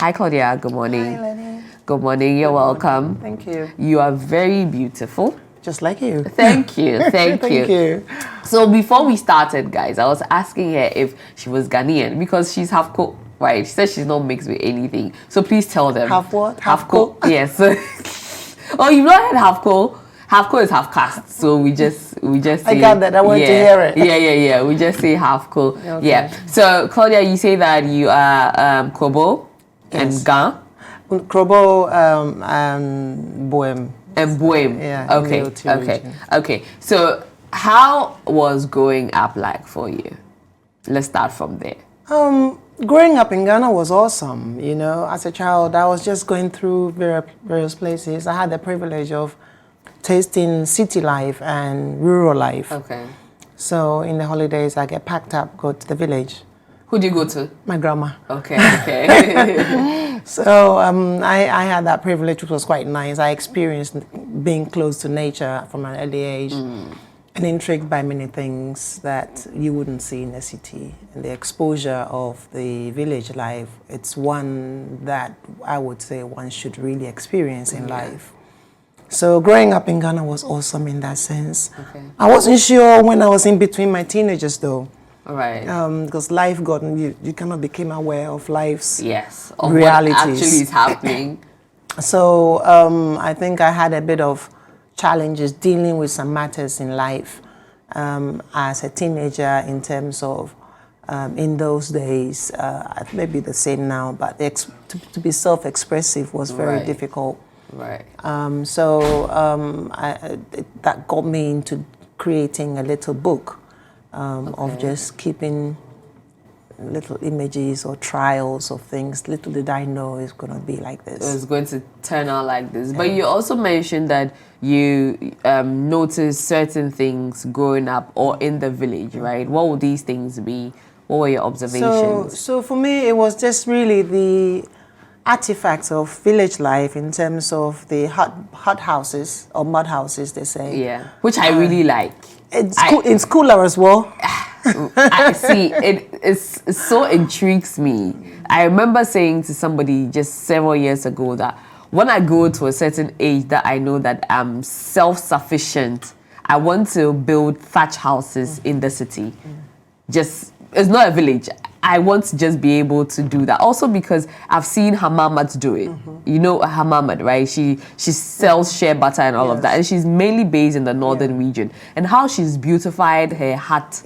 Hi, Claudia. Good morning. Hi, Lenny. Good morning. You're welcome. Thank you. You are very beautiful. Just like you. Thank you. Thank you. Thank you. So before we started, guys, I was asking her if she was Ghanaian because she's half cooked, right? She says she's not mixed with anything. So please tell them. Half what? Half cooked. Yes. Oh, you've not heard half cooked? Half cooked is half caste. So we just say. I got that. I want to hear it. Yeah. We just say half cooked. Okay. Yeah. So Claudia, you say that you are Kobo and Ga. Krobo and Bohem. And Bohem. Yeah. Okay. So how was growing up like for you? Let's start from there. Growing up in Ghana was awesome. You know, as a child, I was just going through various places. I had the privilege of tasting city life and rural life. Okay. So in the holidays, I get packed up, go to the village. Who do you go to? My grandma. Okay. So I had that privilege, which was quite nice. I experienced being close to nature from an early age and intrigued by many things that you wouldn't see in the city. And the exposure of the village life, it's one that I would say one should really experience in life. So growing up in Ghana was awesome in that sense. Okay. I wasn't sure when I was in between my teenagers though. All right. Because life got you kind of became aware of life's of realities. What actually is happening. So I think I had a bit of challenges dealing with some matters in life as a teenager in terms of in those days, maybe the same now, but to be self-expressive was very difficult. Right. That got me into creating a little book of just keeping little images or trials of things. Little did I know it's going to be like this. It was going to turn out like this. But you also mentioned that you noticed certain things growing up or in the village, right? What would these things be? What were your observations? So for me, it was just really the artifacts of village life in terms of the hut houses or mud houses, they say. Yeah, which I really like. It's cooler as well. I see, it so intrigues me. I remember saying to somebody just several years ago that when I go to a certain age that I know that I'm self-sufficient, I want to build thatch houses in the city. Just, it's not a village. I want to just be able to do that. Also because I've seen her mama do it. You know her mama, right? She sells shea butter and all of that. And she's mainly based in the northern region. And how she's beautified her hut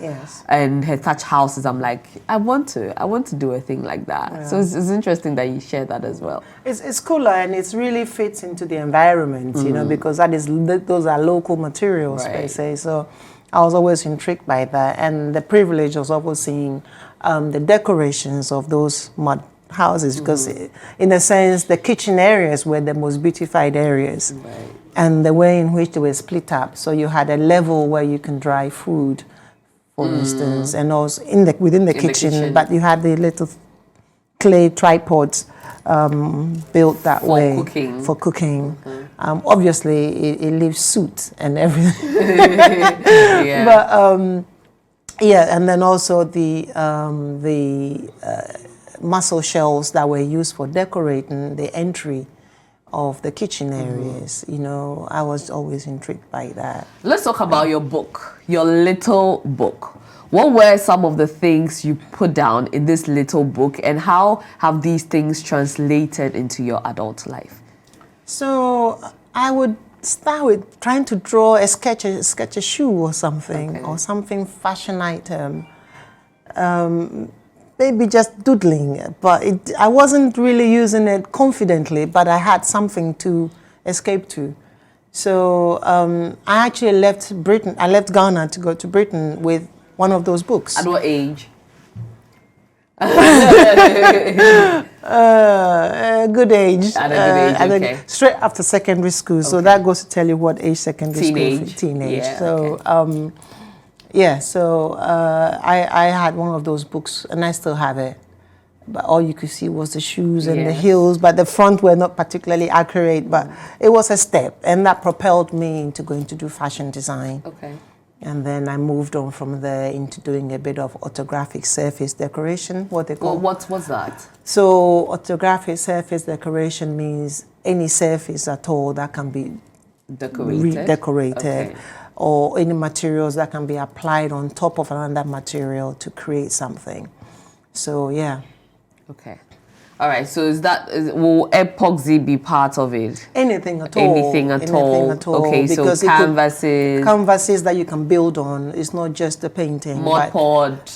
and her thatch houses, I'm like, I want to do a thing like that. Yeah. So it's interesting that you share that as well. It's cooler and it really fits into the environment, you know, because those are local materials, per se. So I was always intrigued by that. And the privilege was always seeing the decorations of those mud houses, because in a sense the kitchen areas were the most beautified areas, and the way in which they were split up. So you had a level where you can dry food, for instance, and also within the kitchen, but you had the little clay tripods built that way for cooking. Obviously it leaves soot and everything. But and then also the mussel shells that were used for decorating the entry of the kitchen areas. You know, I was always intrigued by that. Let's talk about your book, your little book. What were some of the things you put down in this little book, and how have these things translated into your adult life? So I would start with trying to draw sketch a shoe or something, or something fashion item. Maybe just doodling, but I wasn't really using it confidently, but I had something to escape to. So I actually left Britain. I left Ghana to go to Britain with one of those books. At what age? A good age. At a good age, straight after secondary school. So that goes to tell you what age secondary school. Teenage. Yeah, so I had one of those books, and I still have it. But all you could see was the shoes and the heels, but the front were not particularly accurate. But it was a step, and that propelled me into going to do fashion design. And then I moved on from there into doing a bit of orthographic surface decoration, what they call. Well, what's that? So orthographic surface decoration means any surface at all that can be redecorated, okay, or any materials that can be applied on top of another material to create something. So yeah. Okay. All right. So will epoxy be part of it? Anything at all. Anything at all. Okay. Because so canvases that you can build on. It's not just the painting. Mod pod.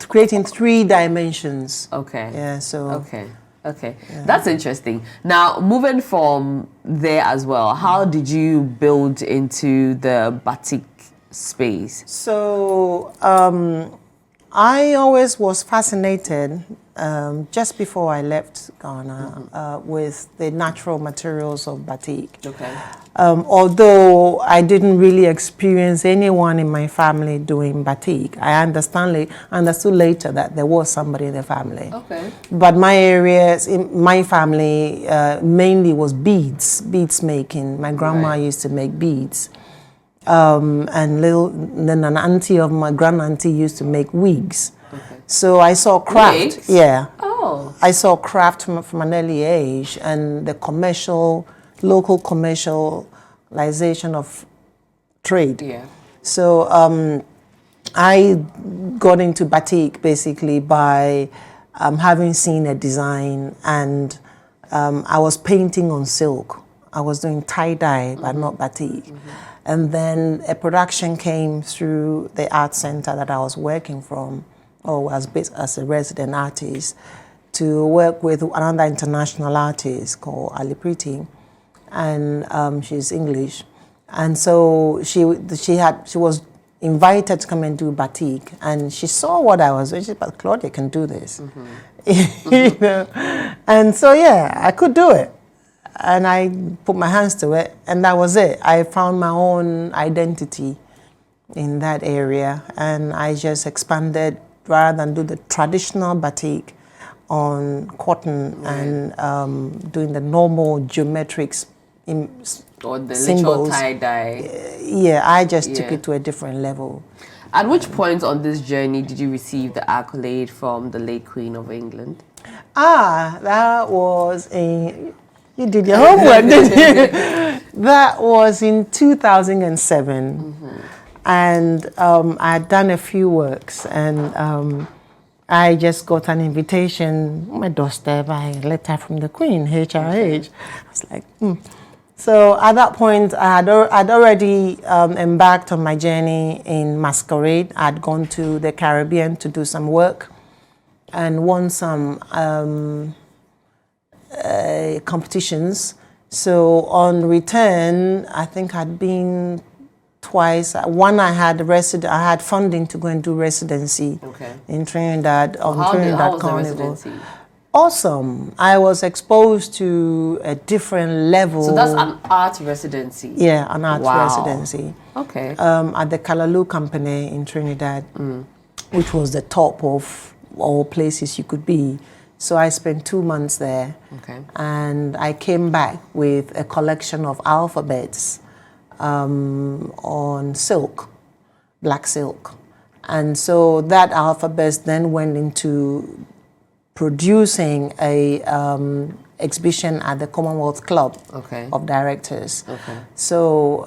Creating 3 dimensions. Okay. Yeah. So. Okay. Okay, yeah. That's interesting. Now, moving from there as well, how did you build into the batik space? So, I always was fascinated, just before I left Ghana, with the natural materials of batik. Okay. Although I didn't really experience anyone in my family doing batik, I understood later that there was somebody in the family. Okay. But my areas, in my family, mainly was beads making. My grandma used to make beads. And then an auntie of my grand auntie used to make wigs. Okay. So I saw craft. Wigs? Yeah. Oh. I saw craft from an early age, and the local commercialization of trade. Yeah. So I got into batik basically by having seen a design, and I was painting on silk. I was doing tie-dye, but not batik. And then a production came through the art center that I was working from, or was based as a resident artist, to work with another international artist called Ali Pretty, and she's English. And so she was invited to come and do batik, and she saw what I was doing. She said, "But Claudia can do this," you know. And so yeah, I could do it. And I put my hands to it, and that was it. I found my own identity in that area, and I just expanded rather than do the traditional batik on cotton and doing the normal geometric or the symbols. Literal tie-dye. Yeah, I just took it to a different level. At which point on this journey did you receive the accolade from the late Queen of England? That was you did your homework, didn't you? That was in 2007. And I had done a few works, and I just got an invitation on my doorstep by a letter from the Queen, HRH. I was like, So at that point, I'd already embarked on my journey in masquerade. I'd gone to the Caribbean to do some work and won some competitions. So on return, I think I'd been twice. One, I had funding to go and do residency in Trinidad on Trinidad Carnival. Awesome. I was exposed to a different level. So that's an art residency? Yeah, an art residency. Okay. At the Callaloo Company in Trinidad, which was the top of all places you could be. So I spent 2 months there. Okay. And I came back with a collection of alphabets on silk, black silk. And so that alphabet then went into producing a exhibition at the Commonwealth Club of Directors. Okay. So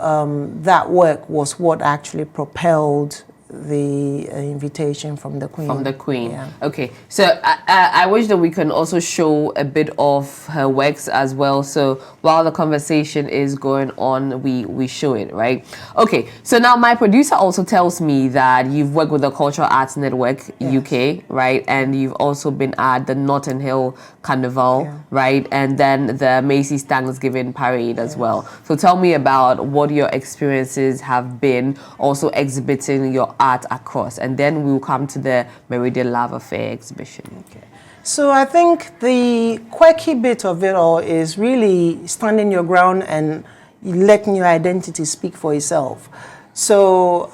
that work was what actually propelled the invitation from the Queen. From the Queen. Yeah. Okay. So I wish that we can also show a bit of her works as well. So while the conversation is going on, we show it, right? Okay. So now my producer also tells me that you've worked with the Cultural Arts Network UK, right? And you've also been at the Notting Hill Carnival, right? And then the Macy's Thanksgiving Parade as well. So tell me about what your experiences have been also exhibiting your art across, and then we'll come to the Meridian Love Affair exhibition. Okay. So I think the quirky bit of it all is really standing your ground and letting your identity speak for itself. So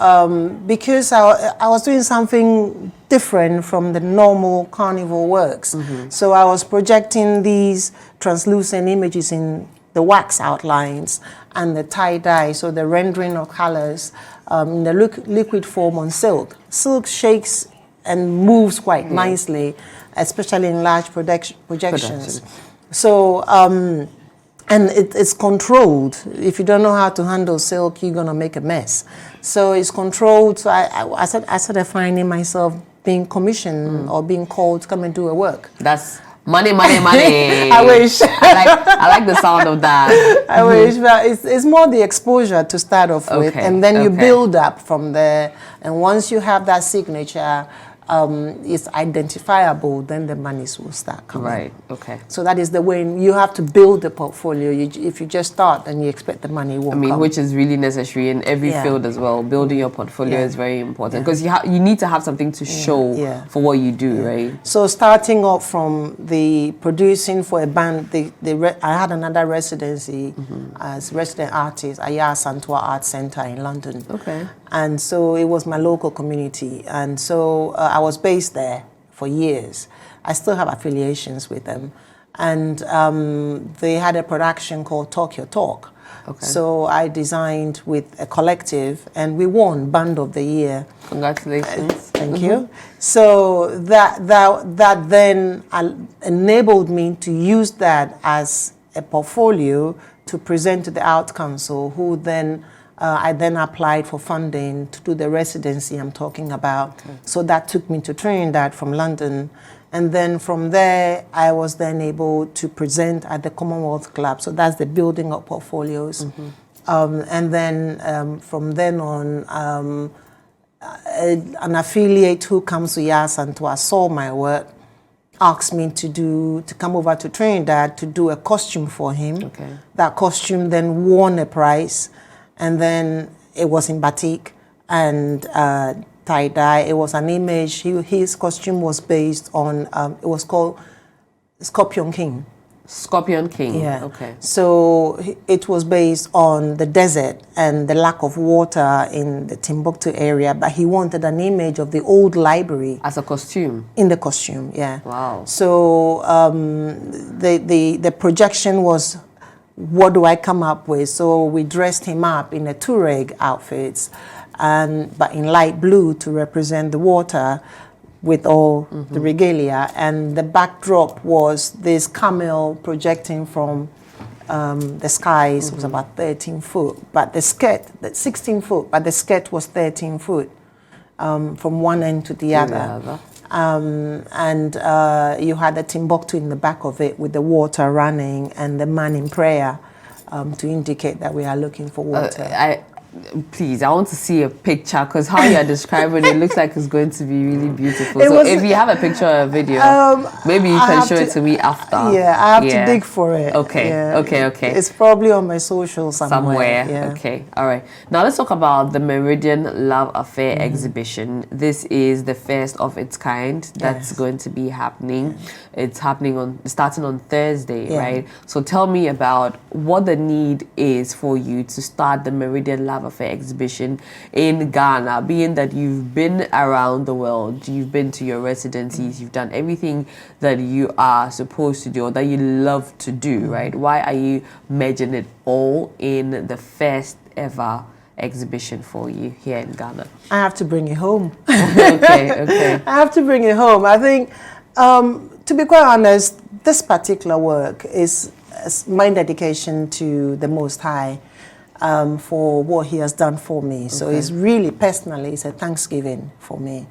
because I was doing something different from the normal carnival works, so I was projecting these translucent images in the wax outlines and the tie-dye, so the rendering of colors in the liquid form on silk. Silk shakes and moves quite nicely, especially in large projections. So, and it's controlled. If you don't know how to handle silk, you're gonna make a mess. So it's controlled. So I started finding myself being commissioned or being called to come and do a work. That's money, money, money. I wish. I like the sound of that. I wish, but it's more the exposure to start off with, and then you build up from there. And once you have that signature, it's identifiable, then the monies will start coming. Right, okay. So that is the way you have to build the portfolio. If you just start and you expect the money won't come. Which is really necessary in every field as well. Building your portfolio is very important because you need to have something to show for what you do, right? So starting up from the producing for a band, I had another residency as resident artist at Yaya Santua Art Centre in London. Okay. And so it was my local community. And so I was based there for years. I still have affiliations with them. And they had a production called Talk Your Talk. Okay. So I designed with a collective and we won Band of the Year. Congratulations. Thank you. So that then enabled me to use that as a portfolio to present to the Art Council, who then I then applied for funding to do the residency I'm talking about. Okay. So that took me to Trinidad from London. And then from there, I was then able to present at the Commonwealth Club. So that's the building of portfolios. And then from then on, an affiliate who comes to Yaya Santua saw my work, asked me to come over to Trinidad to do a costume for him. Okay. That costume then won a prize. And then it was in batik and tie-dye. It was an image. His costume was based on, it was called Scorpion King. Scorpion King, yeah. Okay. So it was based on the desert and the lack of water in the Timbuktu area, but he wanted an image of the old library. As a costume? In the costume, yeah. Wow. So the projection was, what do I come up with? So we dressed him up in a Tuareg outfits, but in light blue to represent the water with all the regalia. And the backdrop was this camel projecting from the skies. It was about 13 foot, but the skirt, 16 foot, but the skirt was 13 foot from one end to the other. And you had the Timbuktu in the back of it with the water running and the man in prayer to indicate that we are looking for water. Please, I want to see a picture because how you are describing it looks like it's going to be really beautiful. So if you have a picture or a video, maybe you can show it to me after. Yeah, I have to dig for it. Okay, yeah. okay. It's probably on my social somewhere. Yeah. Okay, all right. Now let's talk about the Meridian Love Affair Exhibition. This is the first of its kind that's going to be happening. It's happening starting on Thursday, right? So tell me about what the need is for you to start the Meridian Love Affair Exhibition in Ghana, being that you've been around the world, you've been to your residencies, you've done everything that you are supposed to do or that you love to do, right? Why are you merging it all in the first ever exhibition for you here in Ghana? I have to bring it home. Okay. I have to bring it home. I think, to be quite honest, this particular work is my dedication to the Most High. For what he has done for me. So it's really personally, it's a thanksgiving for me.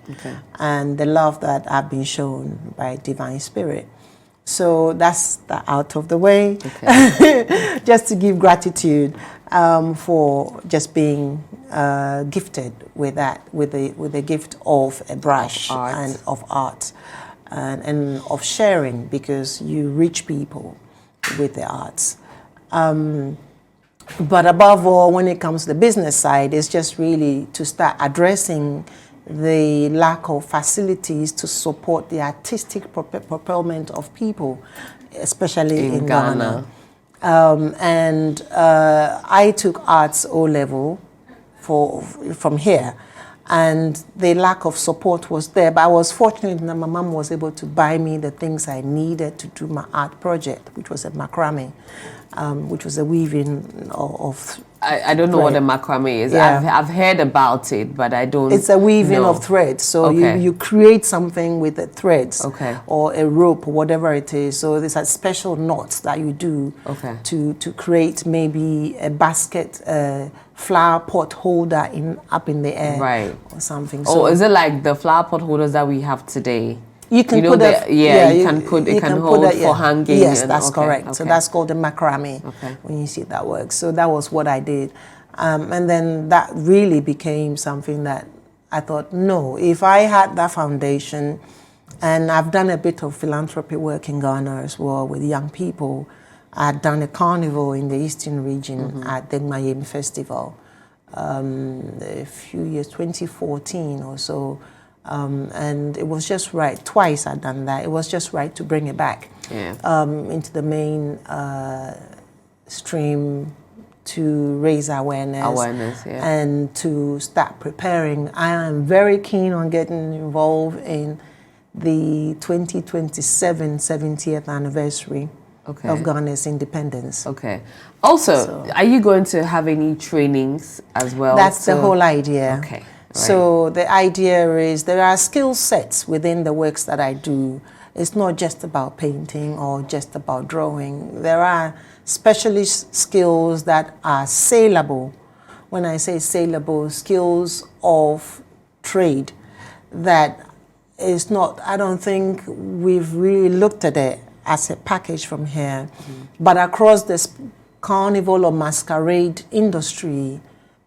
And the love that I've been shown by Divine Spirit. So that's out of the way. Just to give gratitude for just being gifted with that, with the gift of a brush and of art and of sharing, because you reach people with the arts. But above all, when it comes to the business side, it's just really to start addressing the lack of facilities to support the artistic propelment of people, especially in Ghana. I took arts O-level from here. and the lack of support was there. But I was fortunate that my mom was able to buy me the things I needed to do my art project, which was a macrame, which was a weaving of I don't know what a macrame is. Yeah. I've heard about it, but I don't. It's a weaving know. of threads. So Okay. you create something with the threads, Okay. or a rope or whatever it is. So there's a special knots that you do, Okay. to create maybe a basket, flower pot holder up in the air, Right. or something. Oh, So is it like the flower pot holders that we have today? you can You know put you can put it can hold for hanging. Yes, and, that's okay, correct. So okay. that's called the macrame. Okay. When you see that work. So that was what I did, and then that really became something that I thought, no, if I had that foundation, and I've done a bit of philanthropy work in Ghana as well with young people. I'd done a carnival in the Eastern region at the Mayem Festival a few years, 2014 or so. And it was just right. Twice I'd done that. It was just right to bring it back into the main stream to raise awareness, and to start preparing. I am very keen on getting involved in the 2027 70th anniversary of Ghana's independence. Okay. Also, are you going to have any trainings as well? That's the whole idea. Okay. Right. So the idea is there are skill sets within the works that I do. It's not just about painting or just about drawing. There are specialist skills that are saleable. When I say saleable, skills of trade that is not, I don't think we've really looked at it as a package from here. But across this carnival or masquerade industry,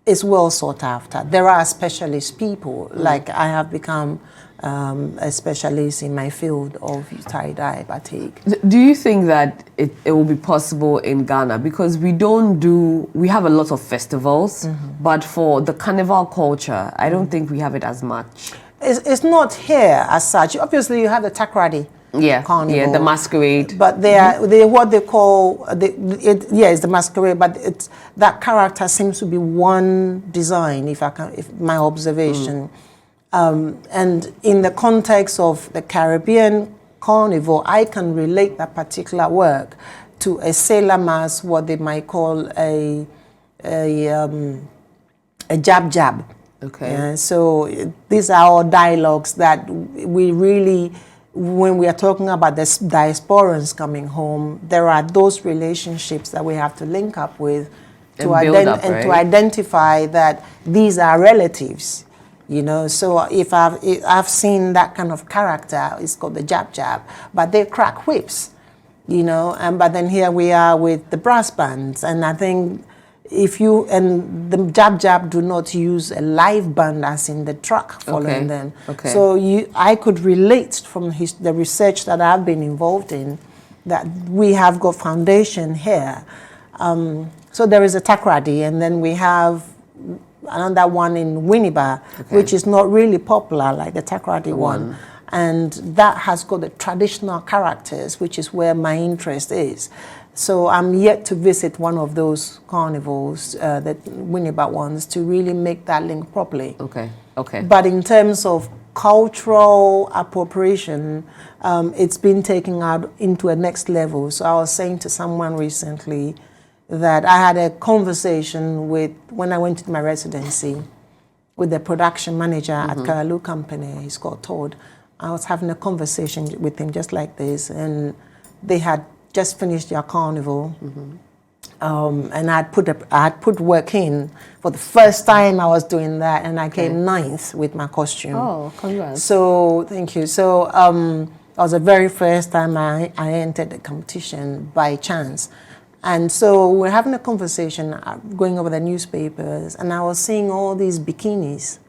is well sought after. There are specialist people, like I have become a specialist in my field of tie-dye batik. Do you think that it will be possible in Ghana? Because we have a lot of festivals, but for the carnival culture, I don't think we have it as much. It's not here as such. Obviously, you have the Takrady carnival. The masquerade. But they're what they call, it's the masquerade, but that character seems to be one design, if my observation. And in the context of the Caribbean carnival, I can relate that particular work to a sailor mask, what they might call a jab. Okay. So these are all dialogues that we really, when we are talking about the diasporans coming home, there are those relationships that we have to link up with to identify that these are relatives. You know, so if I've seen that kind of character, it's called the jab, but they crack whips, you know, but then here we are with the brass bands, and I think and the jab do not use a live band as in the truck following them. Okay. So I could relate from the research that I've been involved in that we have got foundation here. So there is a Takrady, and then we have another one in Winneba, which is not really popular like the Takrady one. And that has got the traditional characters, which is where my interest is. So I'm yet to visit one of those carnivals, the Winneba ones, to really make that link properly. Okay. But in terms of cultural appropriation, it's been taken out into a next level. So I was saying to someone recently that I had a conversation when I went to my residency with the production manager at Karalu Company. He's called Todd. I was having a conversation with him just like this, and they had just finished their carnival, and I had put work in for the first time. I was doing that, and I came ninth with my costume. Oh, congrats! So thank you. So that was the very first time I entered the competition by chance. And so we're having a conversation, going over the newspapers, and I was seeing all these bikinis.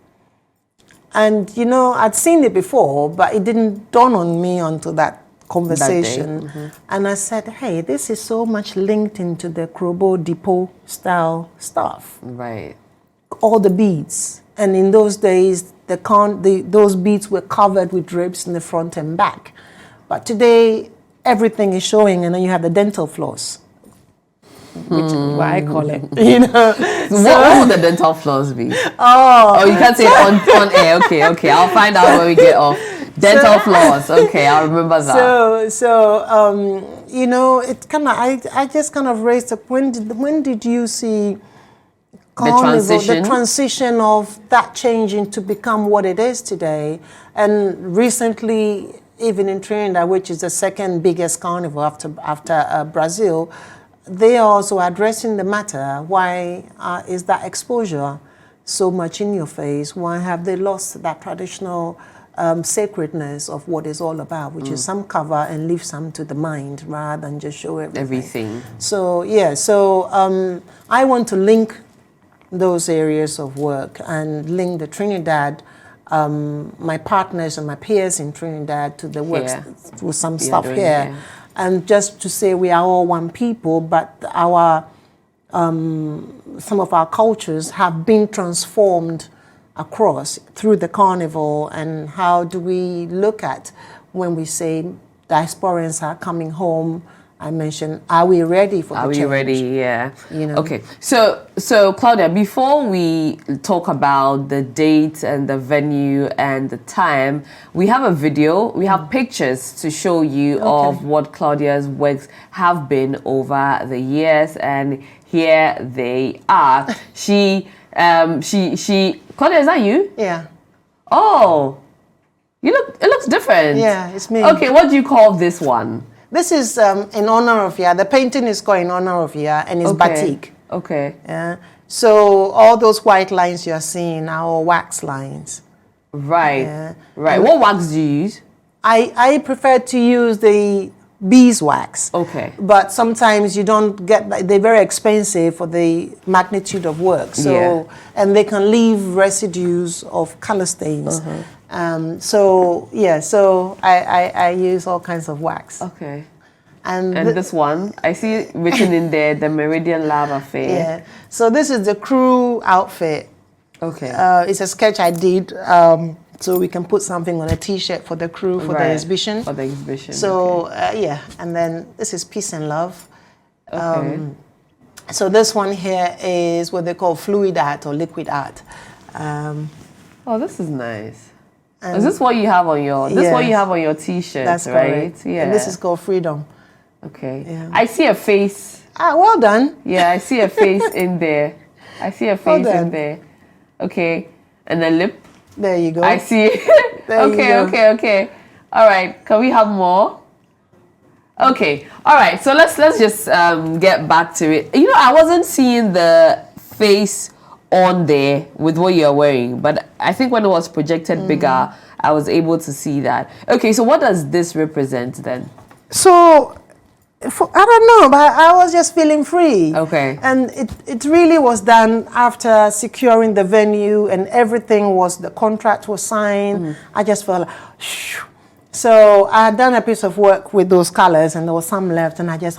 And, you know, I'd seen it before, but it didn't dawn on me until that conversation. And I said, hey, this is so much linked into the Krobo Depot style stuff. Right. All the beads. And in those days, those beads were covered with drapes in the front and back. But today, everything is showing, and then you have the dental floss. which is what I call it. You know. So what would the dental floss be? Oh, you can't say it on air. Okay. I'll find out when we get off. Dental floss. Okay, I'll remember that. So you know, it kind of I just kind of raised up. When did you see the transition of that changing to become what it is today? And recently, even in Trinidad, which is the second biggest carnival after Brazil, they are also addressing the matter. Why is that exposure so much in your face? Why have they lost that traditional sacredness of what it's all about, which is some cover and leave some to the mind rather than just show everything. So yeah, I want to link those areas of work and link the Trinidad, my partners and my peers in Trinidad to the work with some stuff here. And just to say we are all one people, but our some of our cultures have been transformed across through the carnival. And how do we look at when we say diasporans are coming home? I mentioned, are we ready for the change? Are we ready? Yeah. You know? Okay. So Claudia, before we talk about the date and the venue and the time, we have a video, we have pictures to show you of what Claudia's works have been over the years, and here they are. Claudia, is that you? Yeah. Oh, it looks different. Yeah, it's me. Okay, what do you call this one? This is in honor of Ya. The painting is called in honor of Ya, and it's batik. Okay. Yeah. So all those white lines you're seeing are all wax lines. Right. Yeah. Right. What wax do you use? I prefer to use the beeswax. Okay. But sometimes you don't get, they're very expensive for the magnitude of work. So, and they can leave residues of color stains. So I use all kinds of wax. Okay. And this one, I see written in there, the Meridian Love Affair. Yeah. So this is the crew outfit. Okay. It's a sketch I did. So we can put something on a T-shirt for the crew for the exhibition. For the exhibition. So yeah, and then this is Peace and Love. Okay. So this one here is what they call fluid art or liquid art. Oh, this is nice. Is this what you have on your? This what you have on your T-shirt, that's right? Correct. Yeah. And this is called Freedom. Okay. Yeah. I see a face. Ah, well done. Yeah, I see a face in there. I see a face in there. Okay, and the lip. There you go. I see. Okay. All right. Can we have more? Okay. All right. So let's just get back to it. You know, I wasn't seeing the face on there with what you're wearing, but I think when it was projected bigger, I was able to see that. Okay. So what does this represent then? So I don't know, but I was just feeling free. Okay. And it really was done after securing the venue and everything the contract was signed. I just felt like, shh. So I had done a piece of work with those colors and there was some left and I just,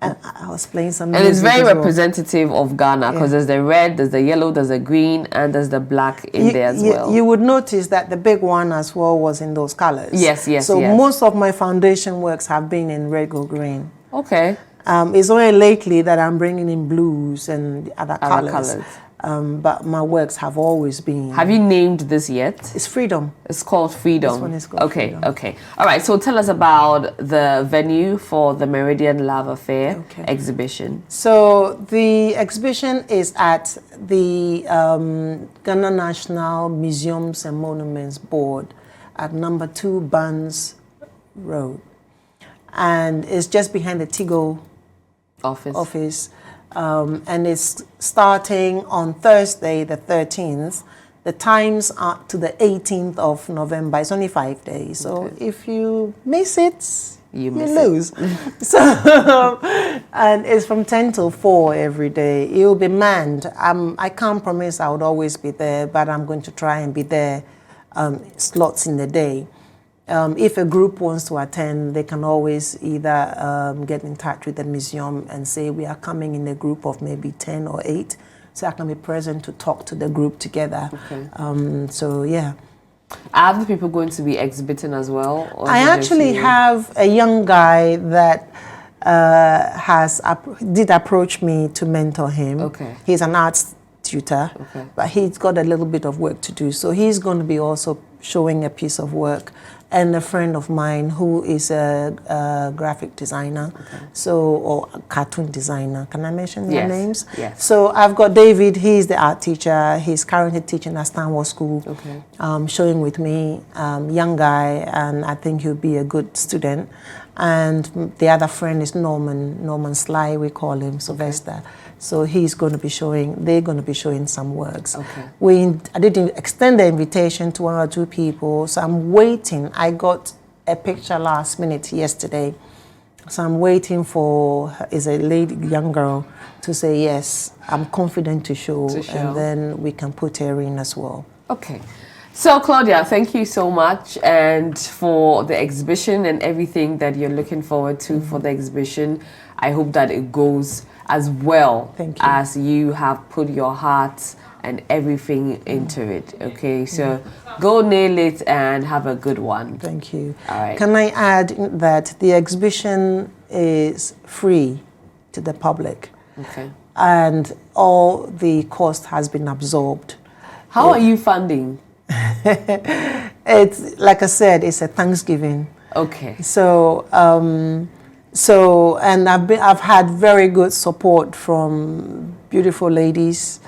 and I was playing some music. And it's very representative of Ghana because there's the red, there's the yellow, there's the green, and there's the black in there as well. You would notice that the big one as well was in those colors. Yes. So most of my foundation works have been in red or green. Okay. It's only lately that I'm bringing in blues and other colors. But my works have always been. Have you named this yet? It's Freedom. It's called Freedom. This one is called Freedom. Okay. All right. So tell us about the venue for the Meridian Love Affair exhibition. So the exhibition is at the Ghana National Museums and Monuments Board at number 2 Barnes Road. And it's just behind the Tigo office. And it's starting on Thursday, the 13th. The times are to the 18th of November. It's only 5 days. So if you miss it, you lose. So, and it's from 10 till 4 every day. It will be manned. I can't promise I would always be there, but I'm going to try and be there slots in the day. If a group wants to attend, they can always either get in touch with the museum and say we are coming in a group of maybe 10 or 8, so I can be present to talk to the group together. Okay. So yeah. Are other people going to be exhibiting as well? I actually have a young guy that did approach me to mentor him. Okay. He's an arts tutor, but he's got a little bit of work to do. So he's going to be also showing a piece of work. And a friend of mine who is a graphic designer, or a cartoon designer. Can I mention their names? Yes. So I've got David. He's the art teacher. He's currently teaching at Stanford School. Showing with me, young guy, and I think he'll be a good student. And the other friend is Norman Sly, we call him, Sylvester. So he's going to be showing, they're going to be showing some works. I did extend the invitation to 1 or 2 people, so I'm waiting. I got a picture last minute yesterday. So I'm waiting for, is a lady, young girl, to say, yes, I'm confident to show, and then we can put her in as well. Okay. So, Claudia, thank you so much and for the exhibition and everything that you're looking forward to for the exhibition. I hope that it goes as well as you have put your heart and everything into it. Okay, so go nail it and have a good one. Thank you. All right. Can I add that the exhibition is free to the public? Okay. And all the cost has been absorbed. How are you funding? It's like I said, it's a Thanksgiving. Okay. So, and I've had very good support from beautiful ladies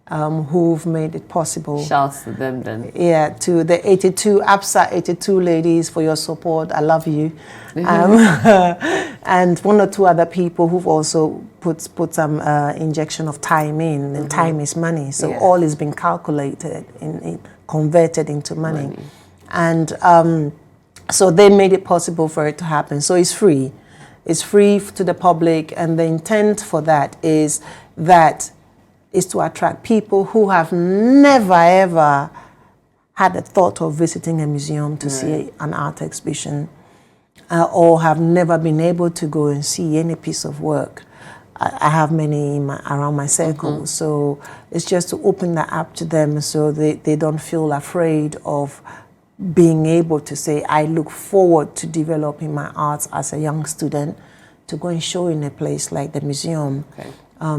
who've made it possible. Shouts to them then. Yeah, to the APSA 82 ladies for your support. I love you. And 1 or 2 other people who've also put some injection of time in, and time is money. So all is being calculated, converted into money. And so they made it possible for it to happen. So it's free. It's free to the public, and the intent for that is to attract people who have never ever had a thought of visiting a museum to see an art exhibition, or have never been able to go and see any piece of work. I have many around my circle, so it's just to open that up to them so they don't feel afraid of being able to say, I look forward to developing my arts as a young student to go and show in a place like the museum.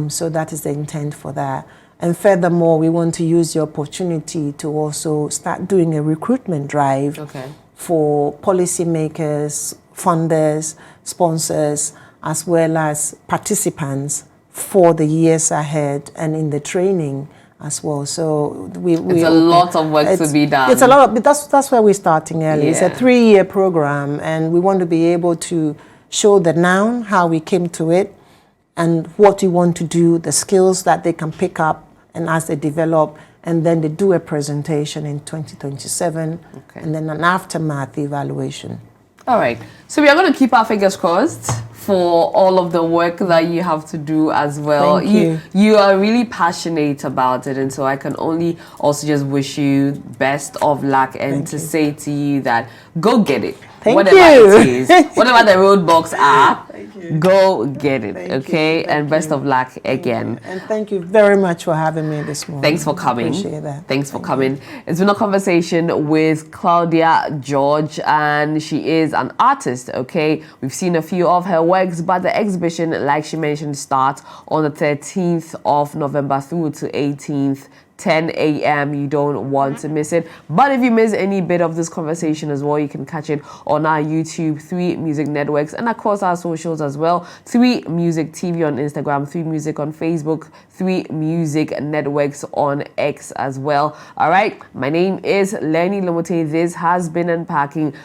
So that is the intent for that. And furthermore, we want to use the opportunity to also start doing a recruitment drive for policymakers, funders, sponsors, as well as participants for the years ahead and in the training as well. So it's a lot of work to be done. It's a lot of, that's where we're starting early. It's a 3-year program, and we want to be able to show the noun, how we came to it, and what we want to do, the skills that they can pick up, and as they develop, and then they do a presentation in 2027, and then an aftermath evaluation. All right. So we are going to keep our fingers crossed for all of the work that you have to do as well. Thank you. You are really passionate about it, and so I can only also just wish you best of luck and to say to you that go get it. Whatever it is, whatever the roadblocks are, go get it. And best of luck again. And thank you very much for having me this morning. Thanks for coming. Appreciate that. Thanks for coming. It's been a conversation with Claudia George, and she is an artist. We've seen a few of her works, but the exhibition, like she mentioned, starts on the 13th of November through to 18th. 10 a.m. You don't want to miss it. But if you miss any bit of this conversation as well, you can catch it on our YouTube, 3 Music Networks, and across our socials as well. 3 Music TV on Instagram, 3 Music on Facebook, 3 Music Networks on X as well. All right. My name is Lenny Lomote. This has been Unpacking.